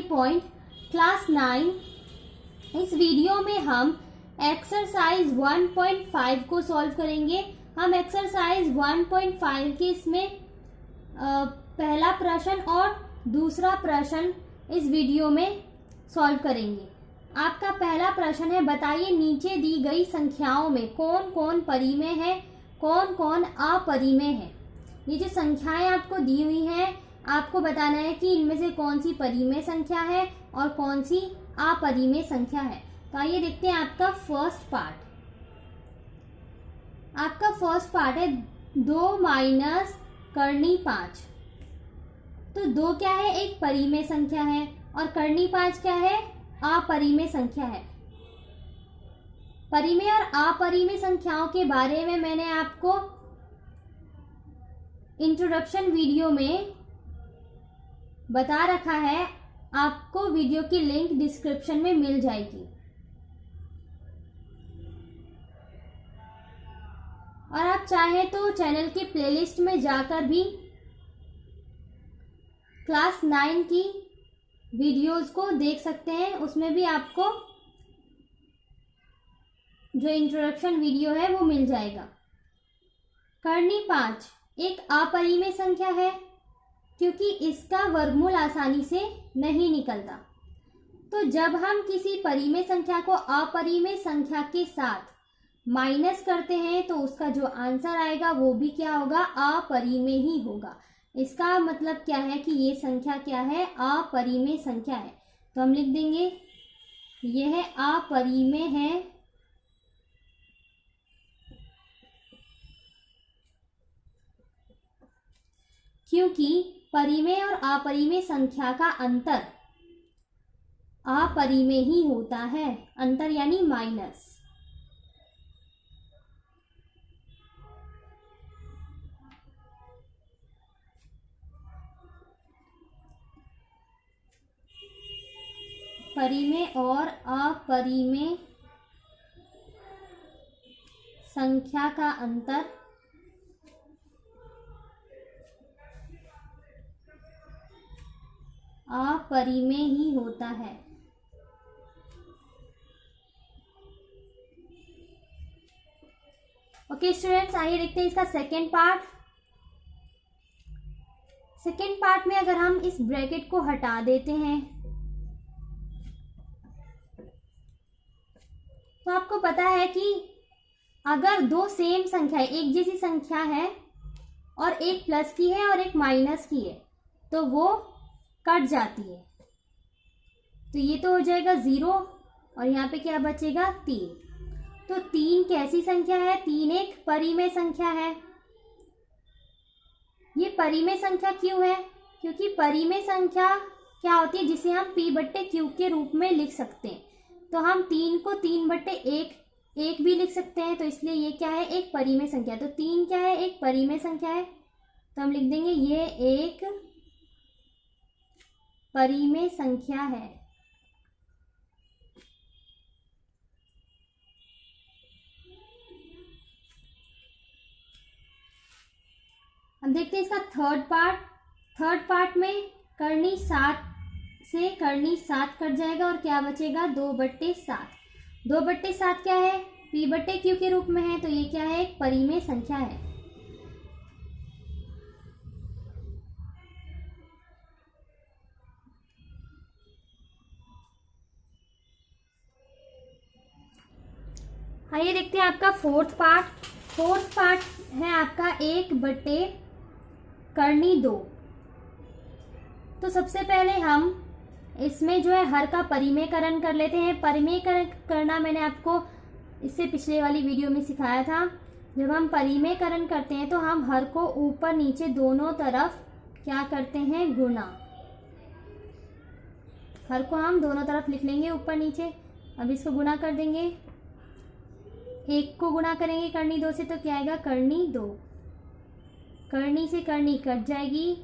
Study point class 9। इस video में हम एक्सरसाइज 1.5 को सॉल्व करेंगे। हम एक्सरसाइज 1.5 के इसमें पहला प्रश्न और दूसरा प्रश्न इस वीडियो में सॉल्व करेंगे। आपका पहला प्रश्न है, बताइए नीचे दी गई संख्याओं में कौन कौन परिमेय है, कौन कौन अपरिमेय है। ये जो संख्याएं आपको दी हुई हैं, आपको बताना है कि इनमें से कौन सी परिमेय संख्या है और कौन सी अपरिमेय संख्या है। तो आइए देखते हैं आपका फर्स्ट पार्ट। आपका फर्स्ट पार्ट है 2 माइनस करनी 5। तो 2 क्या है, एक परिमेय संख्या है और करनी 5 क्या है, अपरिमेय संख्या है। परिमेय और अपरिमेय संख्याओं के बारे में मैंने आपको इंट्रोडक्शन वीडियो में बता रखा है। आपको वीडियो की लिंक डिस्क्रिप्शन में मिल जाएगी। और आप चाहें तो चैनल की प्लेलिस्ट में जाकर भी क्लास 9 की वीडियोस को देख सकते हैं। उसमें भी आपको जो इंट्रोडक्शन वीडियो है वो मिल जाएगा। करनी 5 एक अपरिमेय संख्या है क्योंकि इसका वर्गमूल आसानी से नहीं निकलता। तो जब हम किसी परिमेय संख्या को अपरिमेय संख्या के साथ माइनस करते हैं तो उसका जो आंसर आएगा वो भी क्या होगा, अपरिमेय ही होगा। इसका मतलब क्या है कि ये संख्या क्या है, अपरिमेय संख्या है। तो हम लिख देंगे यह अपरिमेय है क्योंकि परिमेय और अपरिमेय संख्या का अंतर अपरिमेय ही होता है। अंतर यानी माइनस। परिमेय और अपरिमेय संख्या का अंतर अपरिमेय ही होता है। ओके स्टूडेंट्स, आइए देखते हैं इसका सेकेंड पार्ट। सेकेंड पार्ट में अगर हम इस ब्रैकेट को हटा देते हैं तो आपको पता है कि अगर दो सेम संख्या, एक जैसी संख्या है और एक प्लस की है और एक माइनस की है तो वो कट जाती है। तो ये तो हो जाएगा 0 और यहाँ पे क्या बचेगा 3। तो 3 कैसी संख्या है, 3 एक परिमेय संख्या है। ये परिमेय संख्या क्यों है, क्योंकि परिमेय संख्या क्या होती है, जिसे हम p/q के रूप में लिख सकते हैं। तो हम 3 को 3/1 भी लिख सकते हैं। तो इसलिए ये क्या है, एक परिमेय संख्या। तो 3 क्या है, एक परिमेय संख्या है। तो हम लिख देंगे ये एक परिमेय संख्या है। अब देखते हैं इसका थर्ड पार्ट। थर्ड पार्ट में करनी 7 से करनी 7 कट जाएगा और क्या बचेगा 2/7। 2/7 क्या है, p/q के रूप में है। तो ये क्या है, एक परिमेय संख्या है। आइए देखते हैं आपका फोर्थ पार्ट। फोर्थ पार्ट है आपका 1/2। तो सबसे पहले हम इसमें जो है हर का परिमेयकरण कर लेते हैं। परिमेयकरण करना मैंने आपको इससे पिछले वाली वीडियो में सिखाया था। जब हम परिमेयकरण करते हैं तो हम हर को ऊपर नीचे दोनों तरफ क्या करते हैं, गुणा। हर को हम दोनों तरफ लिख लेंगे ऊपर नीचे। अब इसको गुणा कर देंगे। 1 को गुणा करेंगे करनी 2 से तो क्या आएगा, करनी 2। करनी से करनी कट जाएगी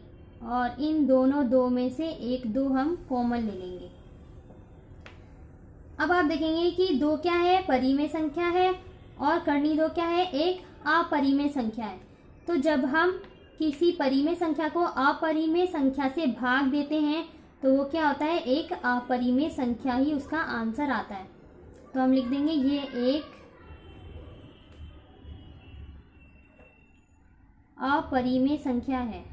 और इन दोनों 2 में से 1 2 हम कॉमन ले लेंगे। अब आप देखेंगे कि 2 क्या है, परिमेय संख्या है और करनी 2 क्या है, एक अपरिमेय संख्या है। तो जब हम किसी परिमेय संख्या को अपरिमेय संख्या से भाग देते हैं तो वो क्या होता है, एक अपरिमेय संख्या ही उसका आंसर आता है। तो हम लिख देंगे ये एक अपरिमेय संख्या है।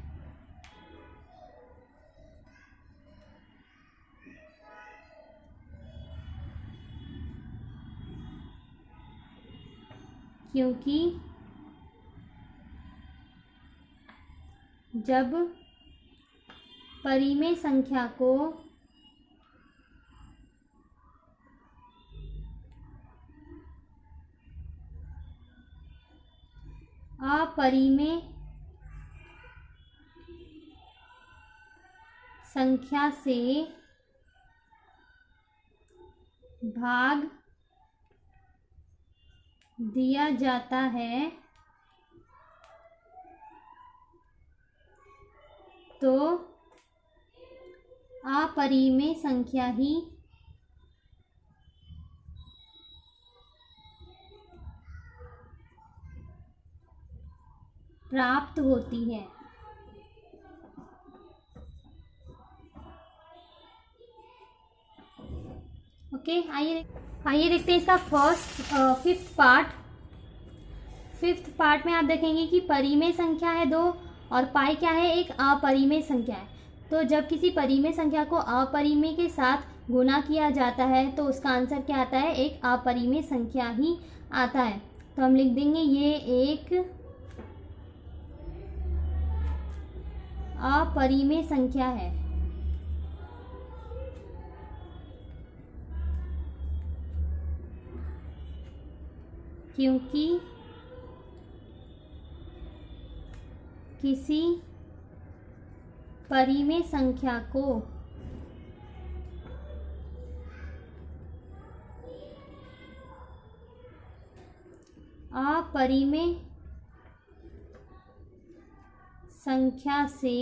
क्योंकि जब परिमेय संख्या को अपरिमेय संख्या से भाग दिया जाता है तो अपरिमेय संख्या ही प्राप्त होती है। ओके, आइए देखते हैं इसका फिफ्थ पार्ट में आप देखेंगे कि परिमेय संख्या है 2 और पाई क्या है, एक अपरिमेय संख्या है। तो जब किसी परिमेय संख्या को अपरिमेय के साथ गुणा किया जाता है तो उसका आंसर क्या आता है, एक अपरिमेय संख्या ही आता है। तो हम लिख देंगे ये एक अपरिमेय संख्या है। क्योंकि किसी परिमेय संख्या को अपरिमेय संख्या से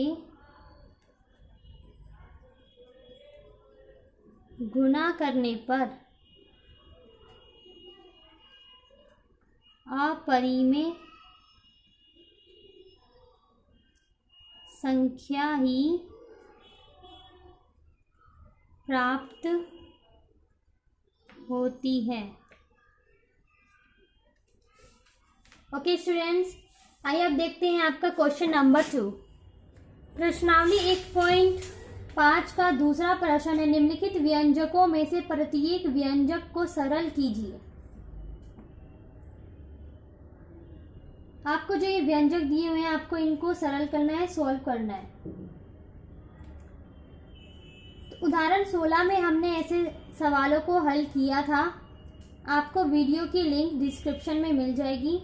गुणा करने पर अपरिमेय संख्या ही प्राप्त होती है। ओके स्टूडेंट्स, आइए अब देखते हैं आपका क्वेश्चन नंबर 2। प्रश्नावली 1.5 का दूसरा प्रश्न है, निम्नलिखित व्यंजकों में से प्रत्येक व्यंजक को सरल कीजिए। आपको जो ये व्यंजक दिए हुए हैं आपको इनको सरल करना है, सॉल्व करना है। तो उदाहरण 16 में हमने ऐसे सवालों को हल किया था। आपको वीडियो की लिंक डिस्क्रिप्शन में मिल जाएगी।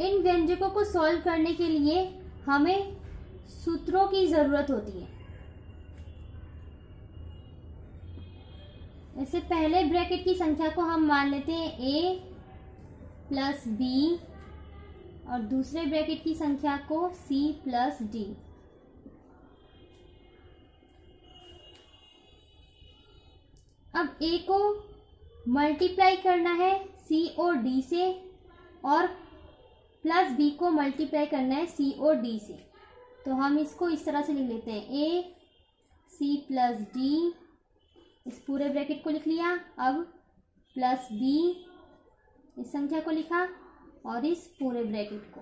इन व्यंजकों को सॉल्व करने के लिए हमें सूत्रों की जरूरत होती है। ऐसे पहले ब्रैकेट की संख्या को हम मान लेते हैं a प्लस बी और दूसरे ब्रैकेट की संख्या को c प्लस डी। अब a को मल्टीप्लाई करना है c और d से और प्लस b को मल्टीप्लाई करना है c और d से। तो हम इसको इस तरह से लिख लेते हैं a c प्लस डी, इस पूरे ब्रैकेट को लिख लिया। अब प्लस b, इस संख्या को लिखा और इस पूरे ब्रैकेट को,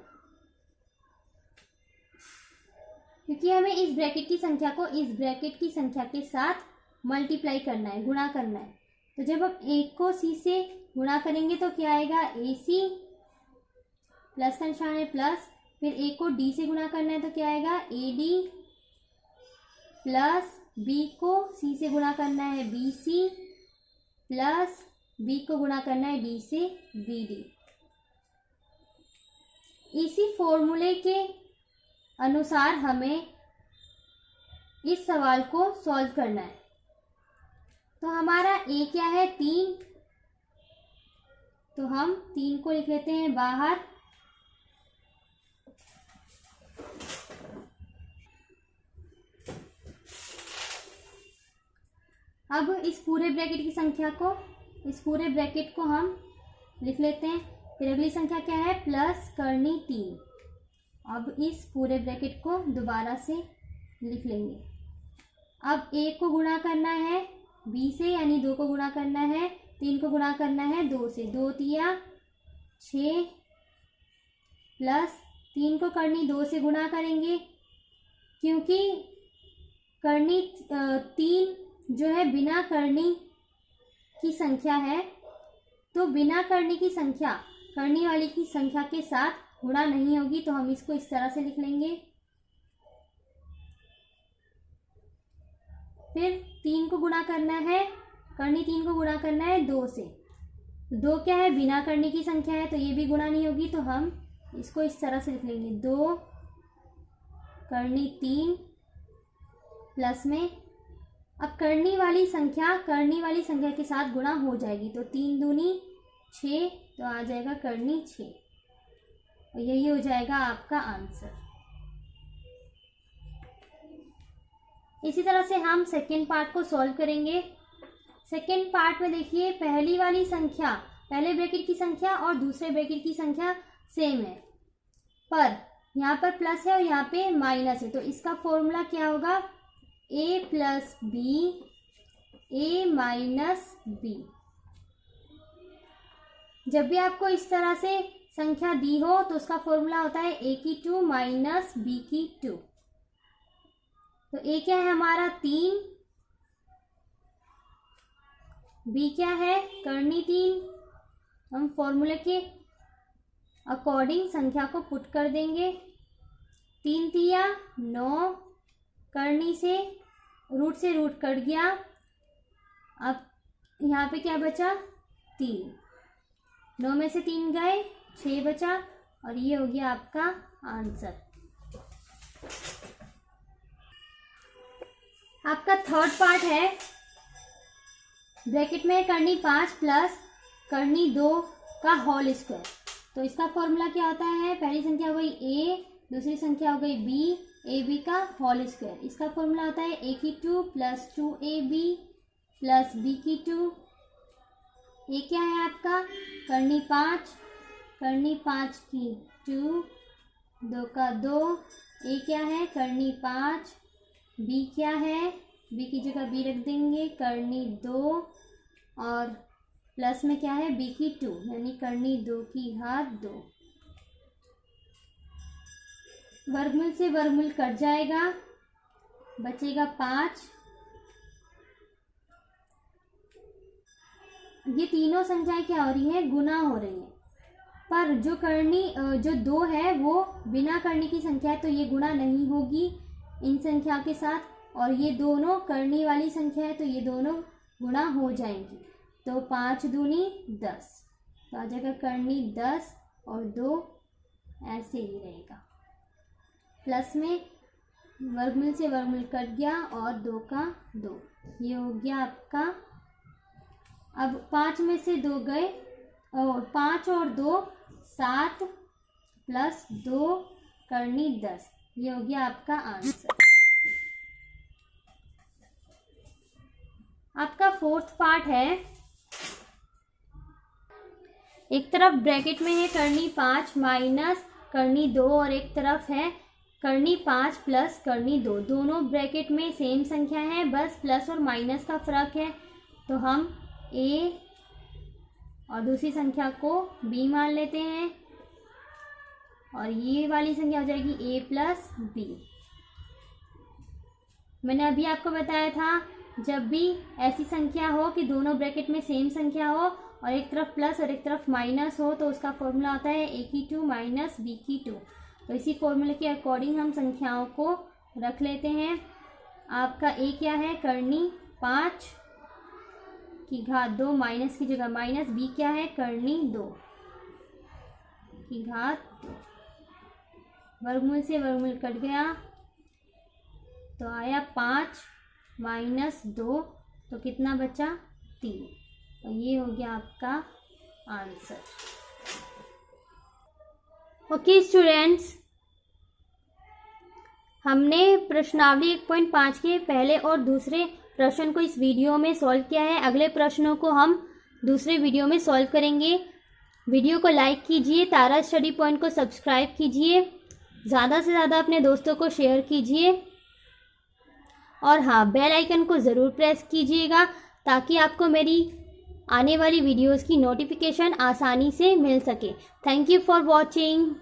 क्योंकि हमें इस ब्रैकेट की संख्या को इस ब्रैकेट की संख्या के साथ मल्टीप्लाई करना है, गुणा करना है। तो जब हम a को c से गुणा करेंगे तो क्या आएगा, ac, प्लस का निशान है प्लस, फिर a को d से गुणा करना है तो क्या आएगा, ad, प्लस b को c से गुणा करना है bc, प्लस b को गुणा करना है d से bd। इसी फॉर्मूले के अनुसार हमें इस सवाल को सॉल्व करना है। तो हमारा a क्या है, 3, तो हम 3 को लिख लेते हैं बाहर। अब इस पूरे ब्रैकेट की संख्या को, इस पूरे ब्रैकेट को हम लिख लेते हैं। फिर अगली संख्या क्या है, प्लस करनी 3। अब इस पूरे ब्रैकेट को दोबारा से लिख लेंगे। अब 1 को गुणा करना है b से, यानी 2 को गुणा करना है, 3 को गुणा करना है 2 से, 2 तिया 6 प्लस 3 को करनी 2 से गुणा करेंगे, क्योंकि करनी 3 जो है बिना करनी की संख्या है, तो बिना करनी की संख्या करनी वाली की संख्या के साथ गुणा नहीं होगी, तो हम इसको इस तरह से लिख लेंगे। फिर 3 को गुणा करना है, करनी 3 को गुणा करना है 2 से, 2 क्या है बिना करनी की संख्या है, तो ये भी गुणा नहीं होगी, तो हम इसको इस तरह से लिख लेंगे 2 करनी 3 प्लस में, अब करनी वाली संख्या के साथ गुणा हो जाएगी, तो 3 दूनी 6, तो आ जाएगा करनी 6, और यही हो जाएगा आपका आंसर। इसी तरह से हम सेकेंड पार्ट को सॉल्व करेंगे। सेकेंड पार्ट में देखिए, पहली वाली संख्या, पहले ब्रैकेट की संख्या और दूसरे ब्रैकेट की संख्या सेम है, पर यहाँ पर प्लस है और यहाँ पे माइनस है, तो इसका फॉर्मूला क्या होगा, a plus b a minus b. जब भी आपको इस तरह से संख्या दी हो तो उसका फॉर्मूला होता है a की 2 माइनस b की 2। तो a क्या है हमारा 3, b क्या है करनी 3, हम फॉर्मूले के अकॉर्डिंग संख्या को पुट कर देंगे, 3 तिया 9, करनी से रूट कट गया, अब यहाँ पे क्या बचा 3, 9 में से 3 गए 6 बचा, और ये हो गया आपका आंसर। आपका थर्ड पार्ट है, ब्रैकेट में करनी 5 प्लस करनी 2 का होल स्क्वायर, तो इसका फॉर्मूला क्या होता है, पहली संख्या हो गई a, दूसरी संख्या हो गई b, ab का होल स्क्वायर, इसका फॉर्मूला होता है a की 2 प्लस 2ab प्लस b की 2। a क्या है आपका करनी 5 की 2, 2 का 2, a क्या है करनी 5, b क्या है, b की जगह b रख देंगे, करनी 2, और प्लस में क्या है b की 2, यानी करनी 2 की घात 2। वर्गमूल से वर्गमूल कट जाएगा, बचेगा 5। ये तीनों संख्याएं क्या हो रही है, गुना हो रही है, पर जो 2 है वो बिना करनी की संख्या है, तो ये गुणा नहीं होगी इन संख्या के साथ, और ये दोनों करनी वाली संख्या है, तो ये दोनों गुणा हो जाएंगी, तो 5 दूनी 10, तो आ जाएगा करनी 10 और 2 ऐसे ही रहेगा, प्लस में वर्गमूल से वर्गमूल कट गया और 2 का 2, ये हो गया आपका। अब 5 में से 2 गए, और 5 और 2 7 प्लस 2 करनी 10, ये हो गया आपका आंसर। आपका फोर्थ पार्ट है, एक तरफ ब्रैकेट में है करनी 5 माइनस करनी 2, और एक तरफ है करनी 5 प्लस करनी 2, दोनों ब्रैकेट में सेम संख्या है, बस प्लस और माइनस का फर्क है, तो हम a और दूसरी संख्या को b मान लेते हैं, और ये वाली संख्या हो जाएगी a प्लस b। मैंने अभी आपको बताया था, जब भी ऐसी संख्या हो कि दोनों ब्रैकेट में सेम संख्या हो और एक तरफ प्लस और एक तरफ माइनस हो, तो उसका फॉर्मूला होता है a की 2 माइनस b की 2। तो इसी फॉर्मूले के अकॉर्डिंग हम संख्याओं को रख लेते हैं। आपका a क्या है करनी 5 की घात 2, माइनस की जगह माइनस, b क्या है करनी 2 की घात 2, वर्गमूल से वर्गमूल कट गया, तो आया 5 माइनस 2, तो कितना बचा 3, तो ये हो गया आपका आंसर। ओके स्टूडेंट्स, हमने प्रश्नावली 1.5 के पहले और दूसरे प्रश्न को इस वीडियो में सॉल्व किया है। अगले प्रश्नों को हम दूसरे वीडियो में सॉल्व करेंगे। वीडियो को लाइक कीजिए, तारा स्टडी पॉइंट को सब्सक्राइब कीजिए। ज़्यादा से ज़्यादा अपने दोस्तों को शेयर कीजिए और हाँ, बेल आइकन को ज़रूर प्रेस कीजिएगा ताकि आपको मेरी आने वाली वीडियोस की नोटिफिकेशन आसानी से मिल सके। Thank you for watching.